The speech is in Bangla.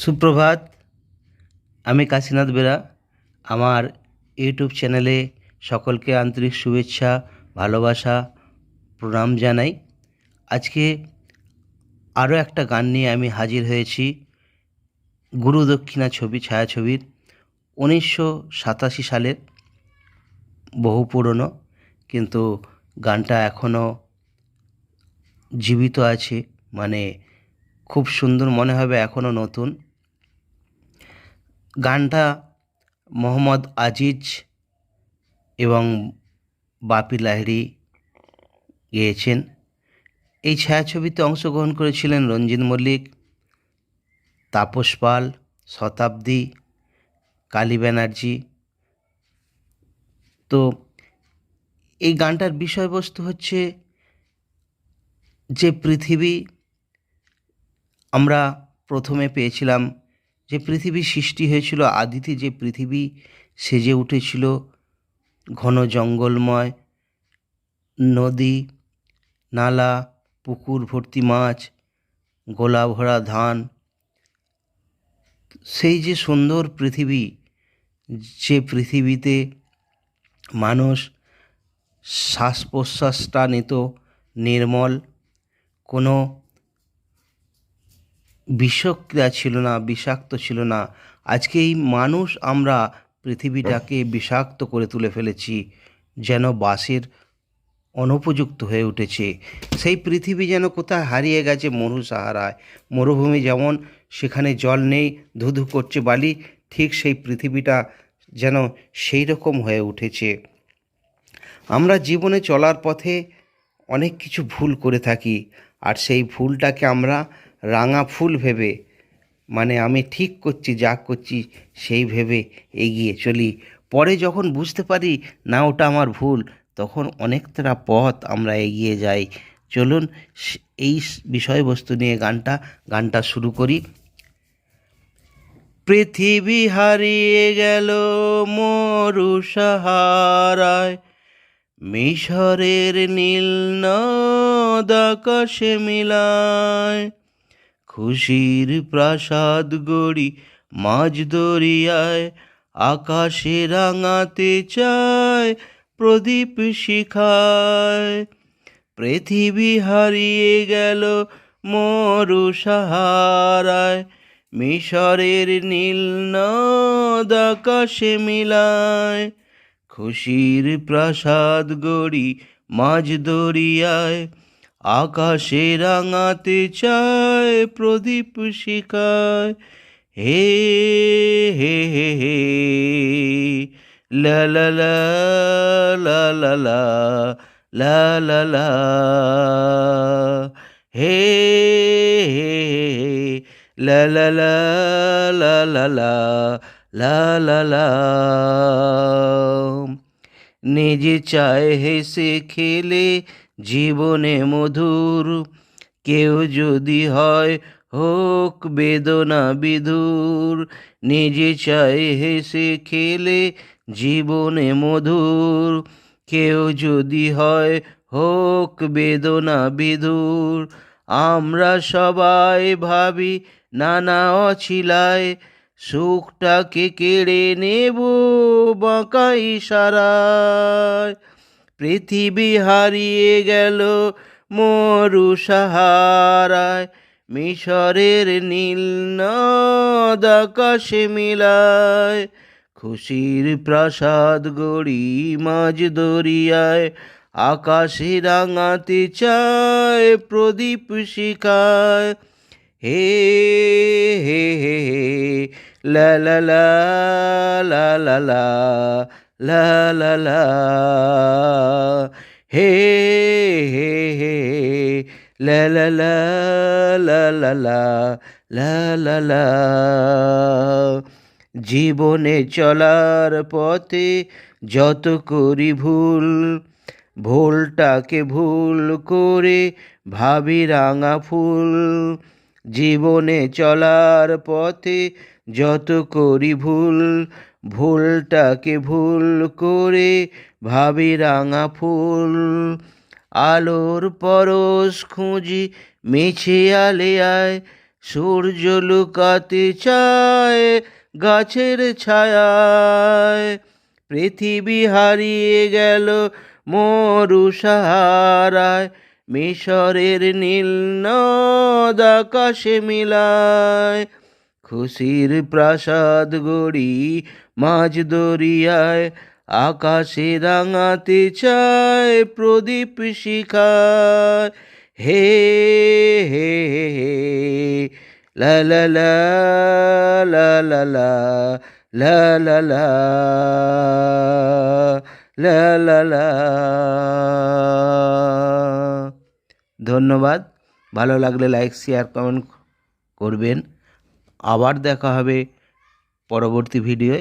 সুপ্রভাত। আমি কাশীনাথ বেরা। আমার ইউটিউব চ্যানেলে সকলকে আন্তরিক শুভেচ্ছা, ভালোবাসা, প্রণাম জানাই। আজকে আরও একটা গান নিয়ে আমি হাজির হয়েছি। গুরু দক্ষিণা ছায়াছবির 1987 সালের, বহু পুরনো, কিন্তু গানটা এখনও জীবিত আছে। মানে খুব সুন্দর মনে হবে, এখনও নতুন। গানটা মোহাম্মদ আজিজ এবং বাপি লাহিড়ী গেয়েছেন। এই ছায়াছবিতে অংশগ্রহণ করেছিলেন রঞ্জিত মল্লিক, তাপস পাল, শতাব্দী, কালী ব্যানার্জি। তো এই গানটার বিষয়বস্তু হচ্ছে যে পৃথিবী আমরা প্রথমে পেয়েছিলাম, যে পৃথিবী সৃষ্টি হয়েছিল, আদিতে যে পৃথিবী সেজে উঠেছিল ঘন জঙ্গলময়, নদী নালা, পুকুর ভর্তি মাছ, গোলা ভরা ধান, সেই যে সুন্দর পৃথিবী, যে পৃথিবীতে মানুষ শ্বাস প্রশ্বাসটা নিত নির্মল, কোনো বিষক্রিয়া ছিল না, বিষাক্ত ছিল না। আজকে এই মানুষ আমরা পৃথিবীটাকে বিষাক্ত করে তুলে ফেলেছি, যেন বাসের অনুপযুক্ত হয়ে উঠেছে। সেই পৃথিবী যেন কোথায় হারিয়ে গেছে মরুসাহারায়। মরুভূমি যেমন, সেখানে জল নেই, ধুধু করছে বালি, ঠিক সেই পৃথিবীটা যেন সেই রকম হয়ে উঠেছে। আমরা জীবনে চলার পথে অনেক কিছু ভুল করে থাকি, আর সেই ভুলটাকে আমরা রাঙা ফুল ভেবে, মানে আমি ঠিক করছি, যা করছি সেই ভেবে এগিয়ে চলি। পরে যখন বুঝতে পারি না ওটা আমার ভুল, তখন অনেকটা পথ আমরা এগিয়ে যাই। চলুন এই বিষয়বস্তু নিয়ে গানটা শুরু করি। পৃথিবী হারিয়ে গেল মরু সাহারায়, মিশরের নীল নদ আকাশে মিলায়, খুশির প্রাসাদ গড়ি মাঝ দরিয়ায়, আকাশে রাঙাতে চায় প্রদীপ শিখায়। পৃথিবী হারিয়ে গেল মরু সাহারায়, মিশরের নীল নদ আকাশে মিলায়, খুশির প্রাসাদ গড়ি মাঝ দরিয়ায়, আকাশে রাঙাতে চায় প্রদীপ শিখায়। হে হে হে হে লা লা লা লা লা লা লা লা লা, হে হে লা লা লা লা লা লা লা লা লা। নিজে চায় হেসে খেলে জীবনে মধুর, কেউ যদি হয় হোক বেদনা বিধুর। নিজে চায় হেসে খেলে জীবনে মধুর, কেউ যদি হয় হোক বেদনা বিধুর। আমরা সবাই ভাবি নানা অছিলায়, সুখটাকে কেড়ে নেব বাঁকা ইশারায়। পৃথিবী হারিয়ে গেল মরু সাহারায়, মিশরের নীল নদ আকাশে মিলায়, খুশির প্রাসাদ গড়ি মাঝ দরিয়ায়, আকাশে রাঙাতে চায় প্রদীপ শিখায়। হে হে হে হে লা লা লা লা লা লা লা লা লা, হে হে হে লা লা লা লা লা লা লা লা লা। জীবনে চলার পথে যত করি ভুল, ভুলটাকে ভুল করে ভাবি রাঙা ফুল। জীবনে চলার পথে যত করি ভুল, ভুলটাকে ভুল করে ভাবি রাঙা ফুল। আলোর পরশ খুঁজি মিছে আলেয়ায়, সূর্য লুকাতে চায় গাছের ছায়ায়, পৃথিবী হারিয়ে গেল মরু সাহারায়, মিশরের নীল নদ আকাশে মিলায়, খুশির প্রাসাদ গড়ি মাঝ দরিয়ায়, আকাশে রাঙাতে চায় প্রদীপ শিখায়। হে হে হে হে, লা লা লা লা লা লা, লা লা লা, লা লা লা। ধন্যবাদ। ভালো লাগলে লাইক শেয়ার কমেন্ট করবেন। আবার দেখা হবে পরবর্তী ভিডিওয়।